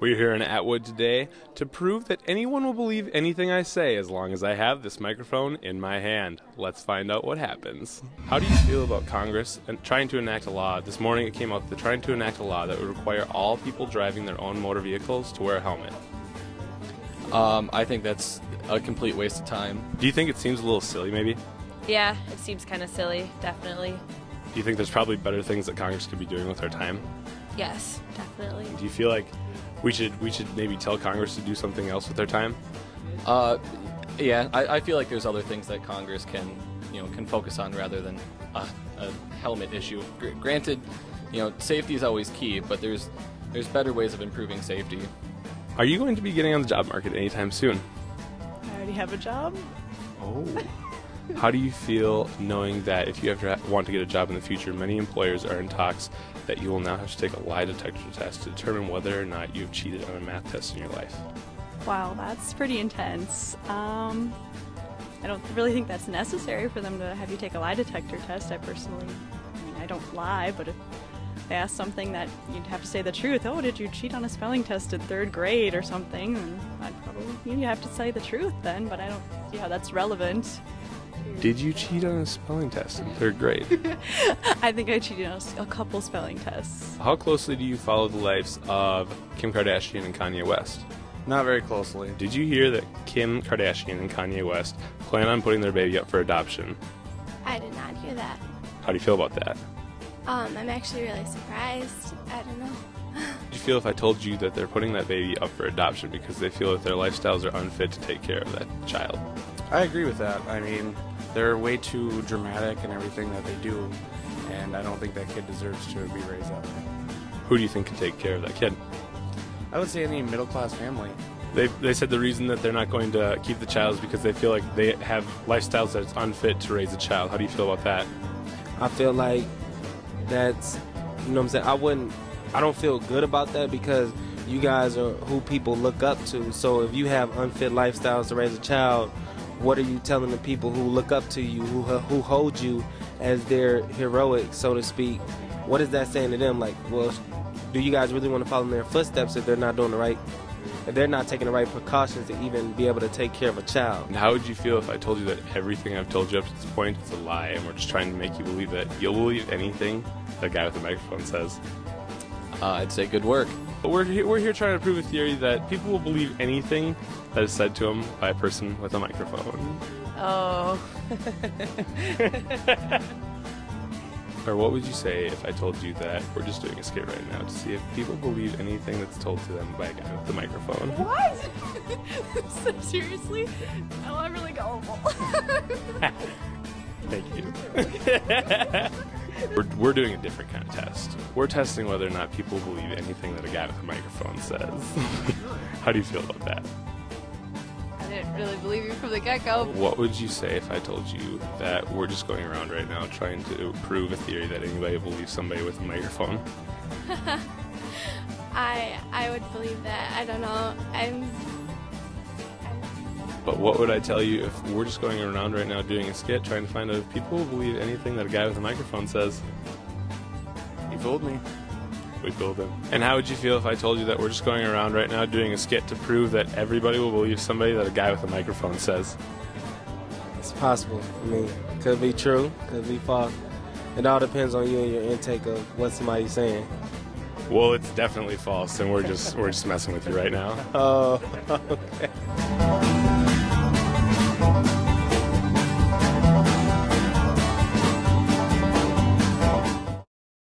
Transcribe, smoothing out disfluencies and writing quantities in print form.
We're here in Atwood today to prove that anyone will believe anything I say as long as I have this microphone in my hand. Let's find out what happens. How do you feel about Congress and trying to enact a law? This morning it came out that they're trying to enact a law that would require all people driving their own motor vehicles to wear a helmet. I think that's a complete waste of time. Do you think it seems a little silly maybe? Yeah, it seems kind of silly, definitely. Do you think there's probably better things that Congress could be doing with our time? Yes, definitely. Do you feel like we should maybe tell Congress to do something else with their time? Yeah, I feel like there's other things that Congress can focus on rather than a helmet issue. Granted, safety is always key, but there's better ways of improving safety. Are you going to be getting on the job market anytime soon? I already have a job. Oh. How do you feel knowing that if you ever want to get a job in the future, many employers are in talks that you will now have to take a lie detector test to determine whether or not you've cheated on a math test in your life? Wow, that's pretty intense. I don't really think that's necessary for them to have you take a lie detector test. I don't lie, but if they ask something that you'd have to say the truth, oh, did you cheat on a spelling test in 3rd grade or something, then I'd probably, you have to say the truth then, but I don't see how that's relevant. Did you cheat on a spelling test in 3rd grade? I think I cheated on a couple spelling tests. How closely do you follow the lives of Kim Kardashian and Kanye West? Not very closely. Did you hear that Kim Kardashian and Kanye West plan on putting their baby up for adoption? I did not hear that. How do you feel about that? I'm actually really surprised. I don't know. Do you feel if I told you that they're putting that baby up for adoption because they feel that their lifestyles are unfit to take care of that child? I agree with that. I mean, they're way too dramatic in everything that they do, and I don't think that kid deserves to be raised that way. Who do you think can take care of that kid? I would say any middle-class family. They said the reason that they're not going to keep the child is because they feel like they have lifestyles that's unfit to raise a child. How do you feel about that? I feel like that's, what I'm saying, I don't feel good about that because you guys are who people look up to. So if you have unfit lifestyles to raise a child, what are you telling the people who look up to you, who hold you as their heroic, so to speak? What is that saying to them? Like, well, do you guys really want to follow in their footsteps if they're not doing the right, if they're not taking the right precautions to even be able to take care of a child? And how would you feel if I told you that everything I've told you up to this point is a lie and we're just trying to make you believe that you'll believe anything that guy with the microphone says? I'd say good work. But we're here trying to prove a theory that people will believe anything that is said to them by a person with a microphone. Oh. Or what would you say if I told you that we're just doing a skit right now to see if people believe anything that's told to them by a guy with the microphone? What? So seriously? Oh, I'm really gullible. Thank you. We're doing a different kind of test. We're testing whether or not people believe anything that a guy with a microphone says. How do you feel about that? I didn't really believe you from the get-go. What would you say if I told you that we're just going around right now trying to prove a theory that anybody believes somebody with a microphone? I would believe that. I don't know. But what would I tell you if we're just going around right now doing a skit trying to find out if people will believe anything that a guy with a microphone says? You fooled me. We fooled him. And how would you feel if I told you that we're just going around right now doing a skit to prove that everybody will believe somebody that a guy with a microphone says? It's possible. I mean, could be true, could be false. It all depends on you and your intake of what somebody's saying. Well, it's definitely false, and we're just messing with you right now. Oh, okay.